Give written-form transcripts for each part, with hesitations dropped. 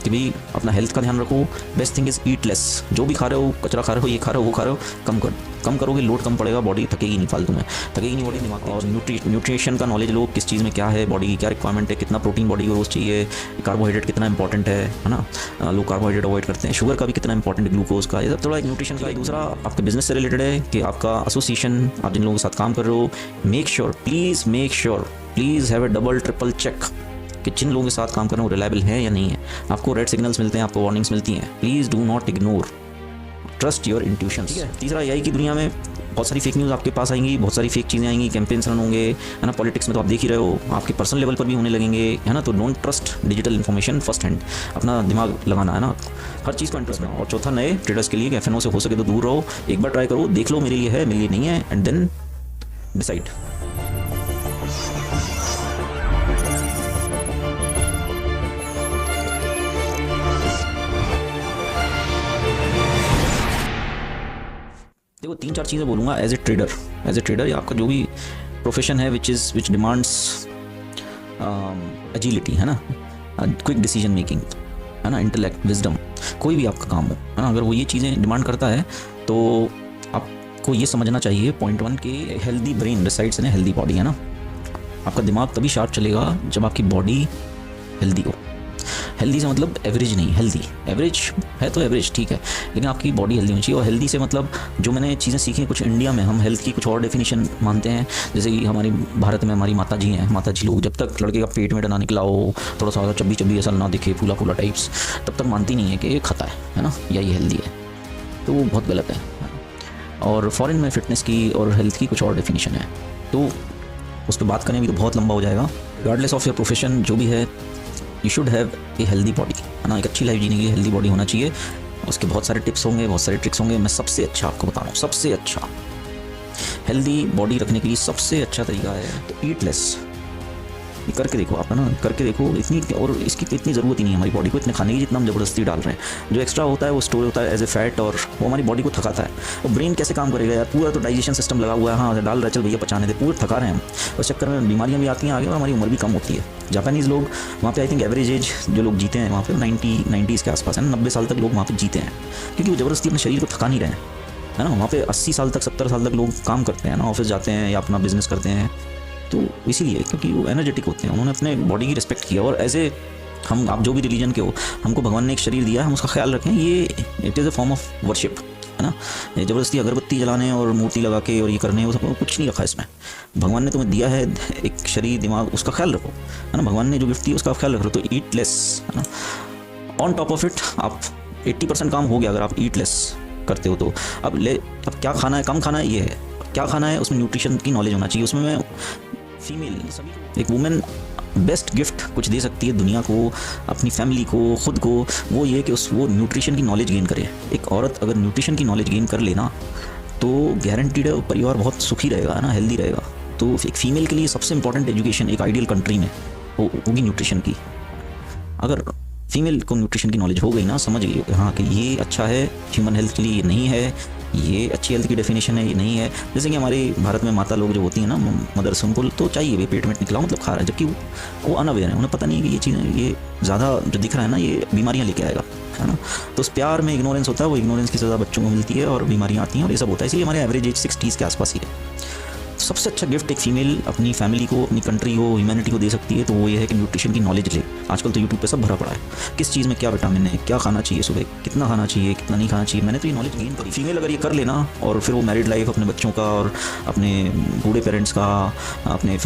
कि भाई अपना हेल्थ का ध्यान रखो। Best thing is eat less. जो भी खा रहे हो, कचरा खा रहे हो, ये खा रहे हो, वो खा रहे हो, कम करोगे, लोड कम पड़ेगा, बॉडी थकेगी नहीं फालतू में, थकेगी नहीं बॉडी, दिमाग। और न्यूट्रिशन का नॉलेज लो, किस चीज़ में क्या है, बॉडी की क्या रिक्वायरमेंट है, कितना प्रोटीन बॉडी को रोज़ चाहिए, कार्बोहाइड्रेट कितना इंपॉर्टेंट है ना। लोग कार्बोहाइड्रेट अवॉइड करते हैं, शुगर का भी कितना इंपॉर्टेंट है, ग्लूकोज का। ये सब थोड़ा एक न्यूट्रिशन का। दूसरा आपके बिजनेस से रिलेटेड है कि आपका एसोसिएशन, आप जिन लोगों के साथ काम कर रहे हो, make sure please have a double triple check कि जिन लोगों के साथ काम कर रहे हो रिलायबल है या नहीं है। आपको रेड सिग्नल्स मिलते हैं, आपको वार्निंग्स मिलती हैं, please do not ignore, trust your intuition. ठीक है। तीसरा एआई की दुनिया में बहुत सारी फेक न्यूज़ आपके पास आएंगी, बहुत सारी फेक चीज़ें आएंगी, कैंपेन्स रन होंगे, है ना। पॉलिटिक्स में तो आप देख ही रहे हो, आपके पर्सनल लेवल पर भी होने लगेंगे, है ना। तो don't trust digital information first hand, अपना दिमाग लगाना, है ना, हर चीज़ को इंटरेस्ट में। और चौथा, नए ट्रेडर्स के लिए एफएनओ से हो सके तो दूर रहो। एक बार ट्राई करो, देख लो मेरे लिए है, मेरे लिए नहीं है, एंड देन डिसाइड। देखो 3-4 चीज़ें बोलूँगा एज ए ट्रेडर या आपका जो भी प्रोफेशन है विच डिमांड्स एजिलिटी, है ना, क्विक डिसीजन मेकिंग, है ना, इंटेलेक्ट, विजडम, कोई भी आपका काम हो, है ना, अगर वो ये चीज़ें डिमांड करता है तो आपको ये समझना चाहिए पॉइंट 1 के healthy brain resides in healthy body, है ना। आपका दिमाग तभी शार्प चलेगा जब आपकी बॉडी हेल्दी हो। हेल्दी से मतलब एवरेज नहीं, हेल्दी। एवरेज है तो एवरेज ठीक है, लेकिन आपकी बॉडी हेल्दी होनी चाहिए। और हेल्दी से मतलब जो मैंने चीज़ें सीखी हैं, कुछ इंडिया में हम हेल्थ की कुछ और डेफिनेशन मानते हैं। जैसे कि हमारी भारत में हमारी माता जी लोग, जब तक लड़के का पेट में ना निकला हो, थोड़ा सा चब्बी ऐसा ना दिखे, फूला टाइप्स, तब तक मानती नहीं है कि ये खाता है ना, या ये हेल्दी है। तो वो बहुत गलत है। और फॉरेन में फिटनेस की और हेल्थ की कुछ और डेफिनेशन है, तो उस पर बात करें भी तो बहुत लंबा हो जाएगा। रिगार्डलेस ऑफ योर प्रोफेशन जो भी है, you should have a healthy body, है ना। एक अच्छी लाइफ जीने के लिए हेल्दी बॉडी होना चाहिए। उसके बहुत सारे टिप्स होंगे, बहुत सारे ट्रिक्स होंगे। मैं सबसे अच्छा आपको बता रहा हूँ, सबसे अच्छा हेल्दी बॉडी रखने के लिए सबसे अच्छा तरीका है तो ईट लेस। ये करके देखो आप, है ना, करके देखो। इतनी और इसकी तो इतनी ज़रूरत ही नहीं है हमारी बॉडी को इतने खाने की जितना हम ज़बरदस्ती डाल रहे हैं। जो एक्स्ट्रा होता है वो स्टोर होता है एज ए फैट, और वो हमारी बॉडी को थकाता है। और ब्रेन कैसे काम करेगा यार, पूरा तो डाइजेशन सिस्टम लगा हुआ है, हाँ डाल रहा है, चल भैया पचाने दे, पूरे थका रहे हैं हम। उस चक्कर में बीमारियाँ भी आती हैं आगे और हमारी उम्र भी कम होती है। जापानीज़ लोग वहाँ पे आई थिंक एवरेज एज जो लोग जीते हैं वहाँ पे 90s के आसपास है, 90 साल तक लोग वहाँ पे जीते हैं, क्योंकि वो ज़बरदस्ती अपने शरीर को थका नहीं रहे हैं, है ना। वहाँ पे 80 साल तक 70 साल तक लोग काम करते हैं ना, ऑफिस जाते हैं या अपना बिजनेस करते हैं, तो इसीलिए क्योंकि वो एनर्जेटिक होते हैं, उन्होंने अपने बॉडी की रिस्पेक्ट किया। और एज ए हम, आप जो भी रिलीजन के हो, हमको भगवान ने एक शरीर दिया है, हम उसका ख्याल रखें। ये it is a form of worship, है ना। ज़बरदस्ती अगरबत्ती जलाने और मूर्ति लगा के और ये करने, वो सब कुछ नहीं रखा इसमें। भगवान ने तुम्हें दिया है एक शरीर, दिमाग, उसका ख्याल रखो, है ना। भगवान ने जो गिफ्ट दिया उसका ख्याल रखो, तो ईट लेस, है ना। ऑन टॉप ऑफ इट आप 80% काम हो गया अगर आप ईट लेस करते हो तो। अब क्या खाना है, कम खाना है, ये है क्या खाना है, उसमें न्यूट्रिशन की नॉलेज होना चाहिए। उसमें मैं फीमेल, एक वुमेन बेस्ट गिफ्ट कुछ दे सकती है दुनिया को, अपनी फैमिली को, खुद को, वो ये कि वो न्यूट्रिशन की नॉलेज गेन करे। एक औरत अगर न्यूट्रिशन की नॉलेज गेन कर लेना तो गारंटीड है परिवार बहुत सुखी रहेगा, है ना, हेल्दी रहेगा। तो एक फीमेल के लिए सबसे इंपॉर्टेंट एजुकेशन एक आइडियल कंट्री में होगी न्यूट्रिशन की। अगर फीमेल को न्यूट्रिशन की नॉलेज हो गई ना, समझ गई हाँ कि ये अच्छा है ह्यूमन हेल्थ के लिए, ये नहीं है, ये अच्छी हेल्थ की डेफिनेशन है, ये नहीं है। जैसे कि हमारे भारत में माता लोग जो होती हैं ना, मदर्स, उनको तो चाहिए भाई पेट में निकला मतलब खा रहा है, जबकि वो अनअवेयर है, उन्हें पता नहीं है कि ये चीज़ें, ये ज़्यादा जो दिख रहा है ना, ये बीमारियाँ लेके आएगा, है ना। तो उस प्यार में इग्नोरेंस होता है, वो इग्नोरेंस की सज़ा बच्चों को मिलती है और बीमारियाँ आती हैं और ये सब होता है। इसलिए हमारे एवरेज एज 60s के आसपास ही है। सबसे अच्छा गिफ्ट एक फीमेल अपनी फैमिली को, अपनी कंट्री को, ह्यूमैनिटी को दे सकती है तो वो ये है कि न्यूट्रिशन की नॉलेज ले। आजकल तो यूट्यूब पे सब भरा पड़ा है, किस चीज़ में क्या विटामिन है, क्या खाना चाहिए सुबह, कितना खाना चाहिए, कितना नहीं खाना चाहिए। मैंने तो ये नॉलेज गेन करी। फीमेल अगर ये कर लेना और फिर वो मैरिड लाइफ, अपने बच्चों का और अपने बूढ़े पेरेंट्स का, अपने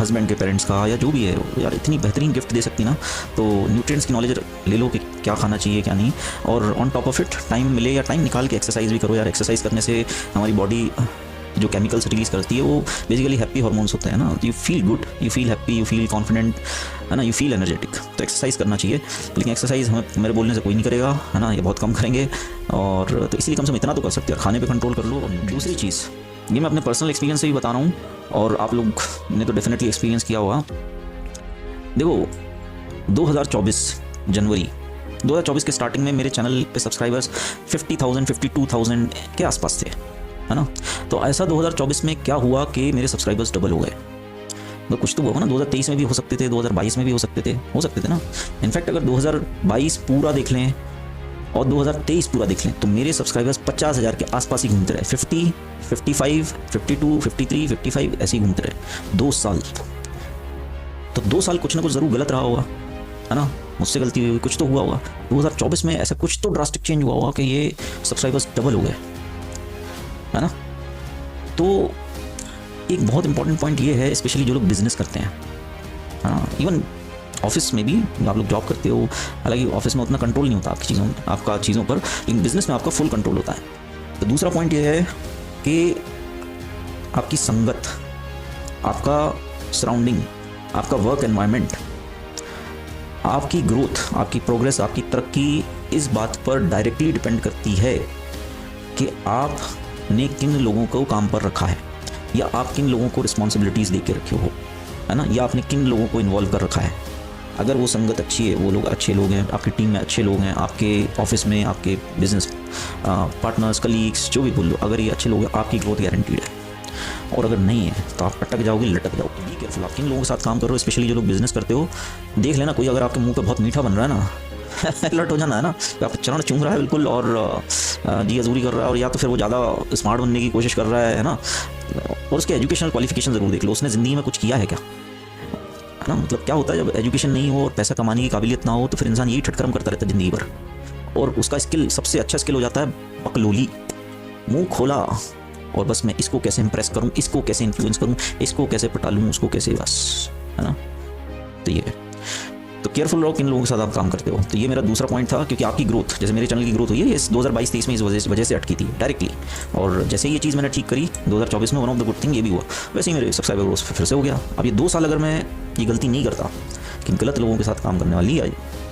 हस्बैंड के पेरेंट्स का, या जो भी है यार, इतनी बेहतरीन गिफ्ट दे सकती ना। तो न्यूट्रिएंट्स की नॉलेज ले लो कि क्या खाना चाहिए क्या नहीं। और on top of it time मिले या टाइम निकाल के एक्सरसाइज भी करो यार। एक्सरसाइज करने से हमारी बॉडी जो केमिकल्स रिलीज़ करती है वो बेसिकली हैप्पी हार्मोन्स होते हैं ना। You feel good, you feel happy, you feel confident, है ना, यू फील एनर्जेटिक। तो एक्सरसाइज करना चाहिए, लेकिन एक्सरसाइज हमें मेरे बोलने से कोई नहीं करेगा, है ना, ये बहुत कम करेंगे। और तो इसलिए कम से कम इतना तो कर सकते हैं, खाने पे कंट्रोल कर लो। दूसरी चीज़, ये मैं अपने पर्सनल एक्सपीरियंस से भी बता रहा हूँ और आप लोग ने तो डेफिनेटली एक्सपीरियंस किया होगा। देखो 2024 जनवरी 2024 के स्टार्टिंग में मेरे चैनल पे सब्सक्राइबर्स 50,000 52,000 के आसपास थे, है ना। तो ऐसा 2024 में क्या हुआ कि मेरे सब्सक्राइबर्स डबल हो गए। तो कुछ तो होगा ना, 2023 में भी हो सकते थे, 2022 में भी हो सकते थे ना। इनफैक्ट अगर 2022 पूरा देख लें और 2023 पूरा देख लें तो मेरे सब्सक्राइबर्स 50,000 के आसपास ही घूमते रहे, 50, 55, 52, 53, 55 ऐसे ही घूमते रहे 2 साल। तो 2 साल कुछ ना कुछ ज़रूर गलत रहा होगा, है ना, मुझसे गलती हुई, कुछ तो हुआ होगा। 2024 में ऐसा कुछ तो ड्रास्टिक चेंज हुआ होगा कि ये सब्सक्राइबर्स डबल हो गए, है ना। तो एक बहुत इंपॉर्टेंट पॉइंट ये है, स्पेशली जो लोग बिजनेस करते हैं, हाँ, इवन ऑफिस में भी आप लोग जॉब करते हो, हालांकि ऑफिस में उतना कंट्रोल नहीं होता आपका चीज़ों पर, लेकिन बिजनेस में आपका फुल कंट्रोल होता है। तो दूसरा पॉइंट ये है कि आपकी संगत, आपका सराउंडिंग, आपका वर्क एनवायरनमेंट, आपकी ग्रोथ, आपकी प्रोग्रेस, आपकी तरक्की इस बात पर डायरेक्टली डिपेंड करती है कि आपने किन लोगों को काम पर रखा है, या आप किन लोगों को रिस्पॉन्सिबिलिटीज़ दे के रखे हो, है ना, या आपने किन लोगों को इन्वॉल्व कर रखा है। अगर वो संगत अच्छी है, वो लोग अच्छे लोग हैं, आपकी टीम में अच्छे लोग हैं, आपके ऑफिस में आपके बिजनेस पार्टनर्स, कलीग्स, जो भी बोल लो, अगर ये अच्छे लोग हैं, आपकी ग्रोथ गारंटीड है। और अगर नहीं है तो आप अटक जाओगे, लटक जाओगे। बी केयरफुल, आप किन लोगों के साथ काम कर रहे हो, स्पेशली जो लोग बिजनेस करते हो। देख लेना, कोई अगर आपके मुंह पे बहुत मीठा बन रहा है ना अलर्ट हो जाना, है ना, आप चरण चूम रहा है बिल्कुल और जी हजूरी कर रहा है, और या तो फिर वो ज़्यादा स्मार्ट बनने की कोशिश कर रहा है ना। और उसके एजुकेशनल क्वालिफिकेशन ज़रूर देख लो, उसने ज़िंदगी में कुछ किया है क्या, है ना। मतलब क्या होता है जब एजुकेशन नहीं हो और पैसा कमाने की काबिलियत ना हो, तो फिर इंसान यही ठटकरम करता रहता है ज़िंदगी भर, और उसका स्किल सबसे अच्छा स्किल हो जाता है बकलोली, मुँह खोला, और बस मैं इसको कैसे इंप्रेस करूं, इसको कैसे इन्फ्लुएंस करूं, इसको कैसे पटा लूं, उसको कैसे, बस, है ना। तो ये है, तो केयरफुल रहो किन लोगों के साथ आप काम करते हो। तो ये मेरा दूसरा पॉइंट था, क्योंकि आपकी ग्रोथ, जैसे मेरे चैनल की ग्रोथ हुई है, ये 2022-23 में इस वजह से अटकी थी डायरेक्टली, और जैसे ये चीज़ मैंने ठीक करी 2024 में, one of the good thing ये भी हुआ, वैसे ही मेरे सब्सक्राइबर ग्रोथ फिर से हो गया। अब ये 2 साल अगर मैं ये गलती नहीं करता कि गलत लोगों के साथ काम करने वाली, या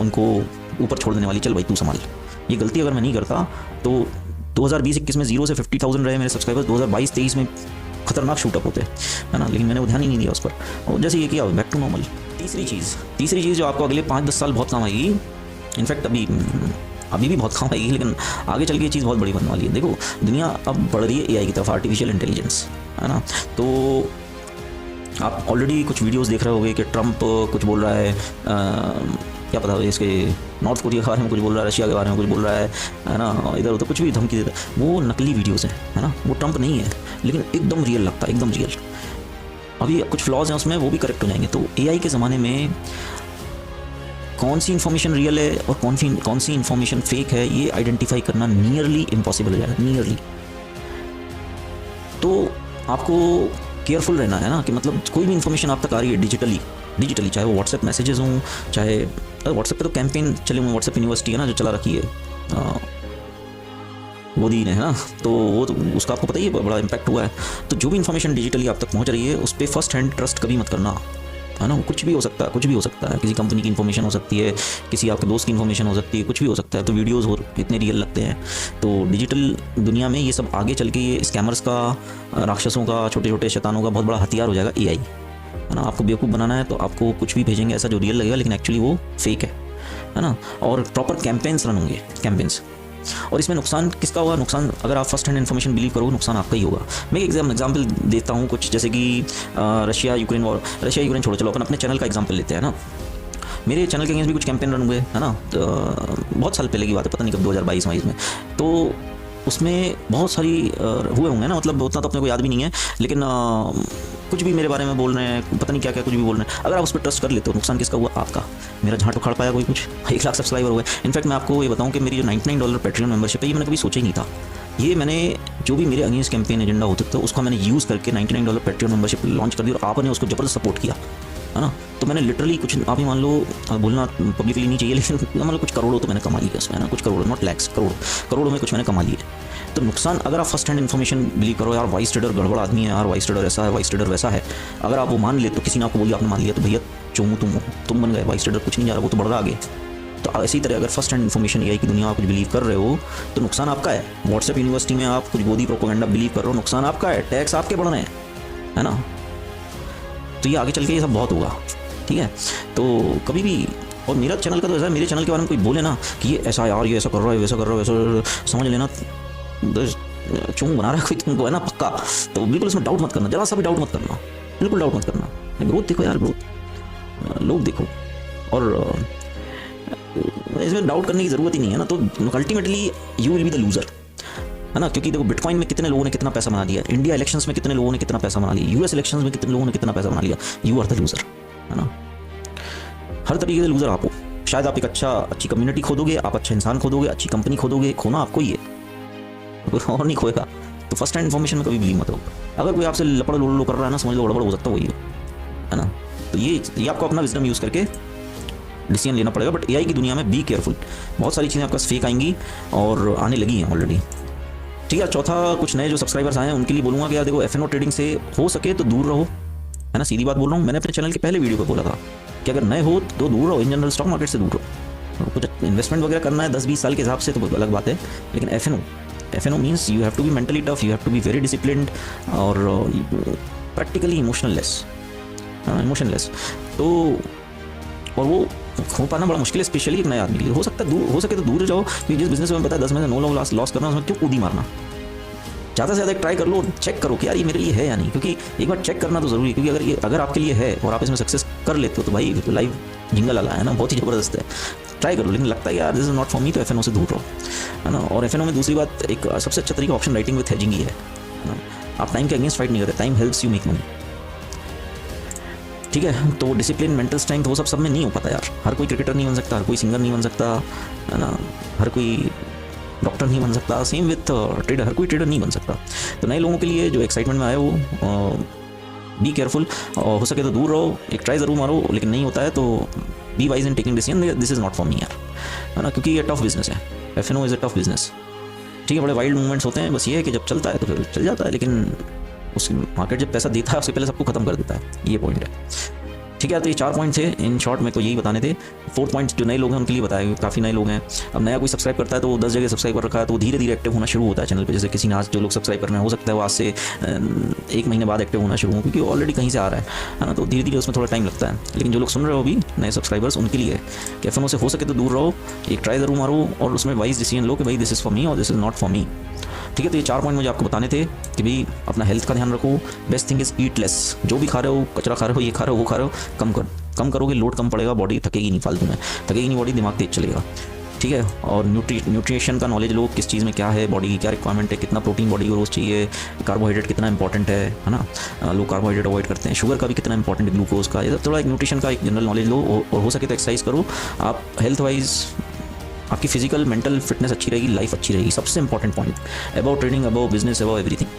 उनको ऊपर छोड़ देने वाली, चल भाई तू संभाल, ये गलती अगर मैं नहीं करता, तो 2020-21 में 0 से 50,000 रहे मेरे सब्सक्राइबर्स, 2022-23 में खतरनाक शूटअप होते, है ना, लेकिन मैंने वो ध्यान ही नहीं दिया उस पर, और जैसे ये किया बैक टू नॉर्मल। तीसरी चीज़ जो आपको अगले 5-10 साल बहुत काम आएगी, इनफैक्ट अभी भी बहुत काम आएगी, लेकिन आगे चल के ये चीज़ बहुत बड़ी बनने वाली है। देखो, दुनिया अब बढ़ रही है एआई की तरफ, आर्टिफिशियल इंटेलिजेंस, है ना। तो आप ऑलरेडी कुछ वीडियोस देख रहे होंगे कि ट्रंप कुछ बोल रहा है, क्या पता इसके नॉर्थ कोरिया के बारे में कुछ बोल रहा है, रशिया के बारे में कुछ बोल रहा है ना, इधर उधर कुछ भी धमकी देता है। वो नकली वीडियोस हैं, है ना, वो ट्रंप नहीं है, लेकिन एकदम रियल लगता है, एकदम रियल। अभी कुछ फ्लॉज हैं उसमें, वो भी करेक्ट हो जाएंगे। तो एआई के ज़माने में कौन सी इन्फॉर्मेशन रियल है और कौन सी इन्फॉर्मेशन फेक है, ये आइडेंटिफाई करना नियरली इम्पॉसिबल हो जाएगा, नियरली। तो आपको केयरफुल रहना है ना, कि मतलब कोई भी इन्फॉर्मेशन आप तक आ रही है डिजिटली, चाहे वो व्हाट्सएप मैसेजेस हों, चाहे व्हाट्सएप पे तो कैंपेन चले हुए, व्हाट्सएप यूनिवर्सिटी है ना जो चला रखी है मोदी ने, है ना, तो वो तो उसका आपको पता ही है, बड़ा इम्पैक्ट हुआ है। तो जो भी इन्फॉर्मेशन डिजिटली आप तक पहुंच रही है, उस पर फर्स्ट हैंड ट्रस्ट कभी मत करना, है ना। कुछ भी हो सकता है, किसी कंपनी की इन्फॉर्मेशन हो सकती है, किसी आपके दोस्त की इन्फॉर्मेशन हो सकती है, कुछ भी हो सकता है। तो वीडियोज़ हो इतने रियल लगते हैं। तो डिजिटल दुनिया में ये सब आगे चल के ये स्कैमर्स का, राक्षसों का, छोटे छोटे शैतानों का बहुत बड़ा हथियार हो जाएगा एआई, है ना। आपको बेवकूफ़ बनाना है तो आपको कुछ भी भेजेंगे ऐसा जो रियल लगेगा, लेकिन एक्चुअली वो फेक है ना। और प्रॉपर कैंपेन्स रन होंगे, कैंपेन्स। और इसमें नुकसान किसका होगा? नुकसान अगर आप फर्स्ट हैंड इन्फॉर्मेशन बिलीव करोगे, नुकसान आपका ही होगा। मैं एक एग्जाम्पल देता हूँ कुछ, जैसे कि Russia Ukraine war, Russia Ukraine छोड़ो, चलो अपन अपने चैनल का एग्जाम्पल लेते हैं ना। मेरे चैनल के अगेंस्ट भी कुछ कैंपेन रन हुए, है ना, तो बहुत साल पहले की बात है, पता नहीं कब, 2022-22 में। तो उसमें बहुत सारी हुए होंगे ना, मतलब उतना तो अपने को याद भी नहीं है, लेकिन कुछ भी मेरे बारे में बोल रहे हैं, पता नहीं क्या क्या कुछ भी बोल रहे हैं। अगर आप उस पर ट्रस्ट कर लेते हो, नुकसान किसका हुआ? आपका। मेरा झाट उखाड़ पाया कोई कुछ? 1 लाख सब्सक्राइबर हुए। इनफैक्ट मैं आपको ये बताऊं कि मेरी जो $99 पैट्रियन मेंबरशिप है, ये मैंने कभी सोचा ही नहीं था। ये मैंने जो भी मेरे अगेंस्ट कैंपेन एजेंडा होता था, उसका मैंने यूज़ करके $99 पैट्रियन मेंबरशिप लॉन्च कर दी, और आपने उसको ज़बरदस्त सपोर्ट किया, है ना। तो मैंने लिटरली कुछ, आप ही मान लो, बोलना पब्लिकली नहीं चाहिए, लेकिन मतलब कुछ करोड़ों तो मैंने कमा लिया उसमें, ना, कुछ करोड़, नॉट लैक्स, करोड़ों में कुछ मैंने कमा लिए। तो नुकसान, अगर आप फर्स्ट हैंड इन्फॉर्मेशन बिलीव करो, यार वाइस ट्रेडर गड़बड़ आदमी है, यार वाइस ट्रेडर ऐसा है, वाइस ट्रेडर वैसा है, अगर आप वो मान ले, तो किसी ने आपको बोलिए, आपने मान लिया, तो भैया चोमू तुम बन गए वाइस ट्रेडर, कुछ नहीं जा रहा, वो तो बढ़ रहा आगे। तो इसी तरह अगर फर्स्ट हैंड इन्फॉर्मेशन एआई की दुनिया में आप कुछ बिलीव कर रहे हो, तो नुकसान आपका है। व्हाट्सएप यूनिवर्सिटी में आप कुछ गोदी प्रोपेगेंडा बिलीव कर रहे हो, नुकसान आपका है, टैक्स आपके बढ़ रहे हैं, है ना। तो ये आगे चल के ये सब बहुत होगा, ठीक है। तो कभी भी, और मेरा चैनल का तो ऐसा है, मेरे चैनल के बारे में कोई बोले ना कि ये ऐसा, यार ये ऐसा कर रहा है, वैसा कर रहा है, वैसा समझ लेना चूंग बना रहा है कोई तुमको, है ना, पक्का। तो बिल्कुल इसमें डाउट मत करना, जरा सा भी डाउट मत करना, बिल्कुल डाउट मत करना। ग्रोथ देखो यार, ग्रोथ लोग देखो, और इसमें डाउट करने की ज़रूरत ही नहीं है ना। तो ultimately you will be the loser, है ना, क्योंकि देखो बिटकॉइन में कितने लोगों ने कितना पैसा बना दिया, इंडिया इलेक्शंस में कितने लोगों ने कितना पैसा बना लिया, यूएस इलेक्शंस में कितने लोगों ने कितना पैसा बना लिया। यू आर द लूज़र, है ना। हर तरीके से लूज़र आप हो। शायद आप एक अच्छी कम्युनिटी खोदोगे, आप अच्छा इंसान खोदोगे, अच्छी कंपनी खोदोगे, खोना आपको ही है, कोई और नहीं खोएगा। तो फर्स्ट हैंड इन्फॉर्मेशन में कभी बिलीव मत करो। अगर कोई आपसे लपड़ लोड़ कर रहा है ना, समझ लो गड़बड़ हो सकता है, वही है ना। तो ये आपको अपना विजडम यूज़ करके डिसीजन लेना पड़ेगा। बट एआई की दुनिया में बी केयरफुल, बहुत सारी चीज़ें आपके पास फेक आएंगी और आने लगी हैं ऑलरेडी। ठीक है, चौथा, कुछ नए जो सब्सक्राइबर्स आए हैं उनके लिए बोलूँगा कि यार देखो, एफएनओ ट्रेडिंग से हो सके तो दूर रहो, है ना, सीधी बात बोल रहा हूँ। मैंने अपने चैनल के पहले वीडियो पर बोला था कि अगर नए हो तो दूर रहो, इन जनरल स्टॉक मार्केट से दूर रहो। कुछ इन्वेस्टमेंट वगैरह करना है 10-20 साल के हिसाब से तो बहुत अलग बात है, लेकिन FNO means you have to be mentally tough, you have to be very disciplined और प्रैक्टिकली इमोशनलेस। तो और वो हो पाना बड़ा मुश्किल है, स्पेशली एक नए आदमी के लिए। हो सकता है दूर, हो सके तो दूर जाओ, क्योंकि जिस बिजनेस में पता है 10 में से 9 लाख लॉस करना, उसमें क्यों कूदी मारना। ज़्यादा से ज़्यादा ट्राई कर लो, चेक करो कि यार ये मेरे लिए है या नहीं, क्योंकि एक बार चेक करना तो ज़रूरी है। क्योंकि अगर आपके लिए है और आप इसमें सक्सेस कर लेते हो तो भाई लाइफ जिंगल वाला है ना, बहुत ही ज़बरदस्त है। ट्राई करो, लेकिन लगता है यार दिस इज नॉट फॉर मी, तो एफएनओ से दूर रहो, है ना। और एफएनओ में दूसरी बात, एक सबसे अच्छा तरीका ऑप्शन राइटिंग विथ हेजिंग ही है ना। आप टाइम के अगेंस्ट फाइट नहीं करते, time helps you make money. ठीक है, तो डिसिप्लिन, मेंटल स्ट्रेंथ, वो सब में नहीं हो पाता यार। हर कोई क्रिकेटर नहीं बन सकता, हर कोई सिंगर नहीं बन सकता, है ना, हर कोई डॉक्टर नहीं बन सकता, सेम विथ ट्रेडर, हर कोई ट्रेडर नहीं बन सकता। तो नए लोगों के लिए जो एक्साइटमेंट में आए वो बी केयरफुल, और हो सके तो दूर रहो, एक ट्राई ज़रूर मारो, लेकिन नहीं होता है तो be wise in taking decision, this is not for me यार, है ना, क्योंकि ये टफ बिजनेस है। FNO is a tough business. ठीक है, बड़े वाइल्ड मूवमेंट्स होते हैं, बस ये है कि जब चलता है तो फिर चल जाता है, लेकिन उस मार्केट जब पैसा देता है उससे पहले सबको खत्म कर देता है, ये पॉइंट है। ठीक है, तो ये 4 पॉइंट थे इन शॉर्ट, मेरे को यही बताने थे। 4th पॉइंट जो नए लोग हैं उनके लिए बताए, काफ़ी नए लोग हैं। अब नया कोई सब्सक्राइब करता है तो वो 10 जगह सब्सक्राइब कर रखा है, तो धीरे धीरे एक्टिव होना शुरू होता है चैनल पे। जैसे किसी ने आज जो लोग सब्सक्राइब कर रहे हैं, हो सकता है वो आज से 1 महीने बाद एक्टिव होना शुरू हो, क्योंकि ऑलरेडी कहीं से आ रहा है ना। तो धीरे धीरे उसमें थोड़ा टाइम लगता है। लेकिन जो लोग सुन रहे हो अभी, नए सब्सक्राइबर्स, उनके लिए कि एफएनओ से हो सके तो दूर रहो, एक ट्राई ज़रूर मारो और उसमें वाइज डिसीजन लो कि भाई दिस इज़ फॉर मी और दिस इज़ नॉट फॉर मी। ठीक है, तो ये 4 पॉइंट मुझे आपको बताने थे कि भाई अपना हेल्थ का ध्यान रखो। Best thing is eat less. जो भी खा रहे हो, कचरा खा रहे हो, ये खा रहे हो, वो खा रहे हो, कम करोगे, लोड कम पड़ेगा, बॉडी थकेगी नहीं, फालतू में थकेगी नहीं बॉडी, दिमाग तेज चलेगा। ठीक है, और न्यूट्रिशन का नॉलेज लो, किस चीज़ में क्या है, बॉडी की क्या रिक्वायरमेंट है, कितना प्रोटीन बॉडी को रोज़ चाहिए, कार्बोहाइड्रेट कितना इंपॉर्टेंट है ना। लोग कार्बोहाइड्रेट अवॉइड करते हैं, शुगर का भी कितना इंपॉर्टेंट है, ग्लूकोज का। ये थोड़ा एक न्यूट्रिशन का एक जनरल नॉलेज लो, और हो सके तो एक्सरसाइज करो। आप हेल्थ वाइज आपकी फिजिकल मेंटल फिटनेस अच्छी रहेगी, लाइफ अच्छी रहेगी। सबसे important point about trading, about business, about everything.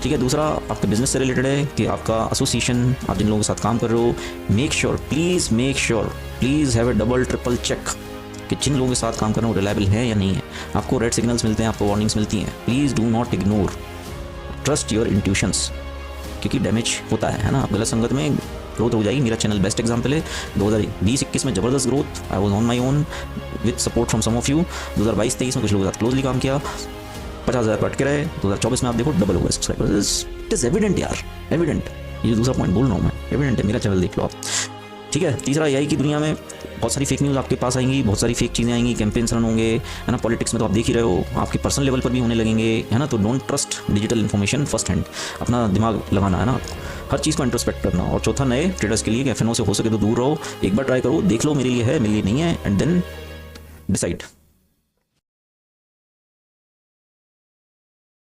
ठीक है, दूसरा आपके बिजनेस से रिलेटेड है कि आपका एसोसिएशन, आप जिन लोगों के साथ काम कर रहे हो, make sure please have a double triple check कि जिन लोगों के साथ काम कर रहे हो रिलायबल है या नहीं है। आपको रेड सिग्नल्स मिलते हैं, आपको वार्निंग्स मिलती हैं, please do not ignore, trust your intuitions, क्योंकि डैमेज होता है ना। गलत संगत में ग्रोथ हो जाएगी। मेरा चैनल बेस्ट एग्जाम्पल है। 2020-21 में ज़बरदस्त growth, I was on my own with support from some of you. 2022-23 में कुछ लोगों के साथ क्लोजली काम किया, 50,000 पर अटके रहे। 2024 में आप देखो डबल हो गए सब्सक्राइबर्स। इट इज़ एविडेंट यार, एविडेंट। ये जो दूसरा पॉइंट बोल रहा हूँ मैं, एविडेंट है, मेरा चैनल देख लो आप। ठीक है, तीसरा एआई की दुनिया में बहुत सारी फेक न्यूज़ आपके पास आएंगी, बहुत सारी फेक चीज़ें आएंगी, कैंपेन्स रन होंगे, है ना। पॉलिटिक्स में तो आप देख ही रहे हो, आपके पर्सनल लेवल पर भी होने लगेंगे, है ना। तो don't trust digital information first hand, अपना दिमाग लगाना है ना, हर चीज़ को इंट्रोस्पेक्ट करना। और चौथा, नए ट्रेडर्स के लिए एफएनओ से हो सके तो दूर रहो, एक बार ट्राई करो, देख लो मेरे लिए है, मेरे लिए नहीं है, एंड देन डिसाइड।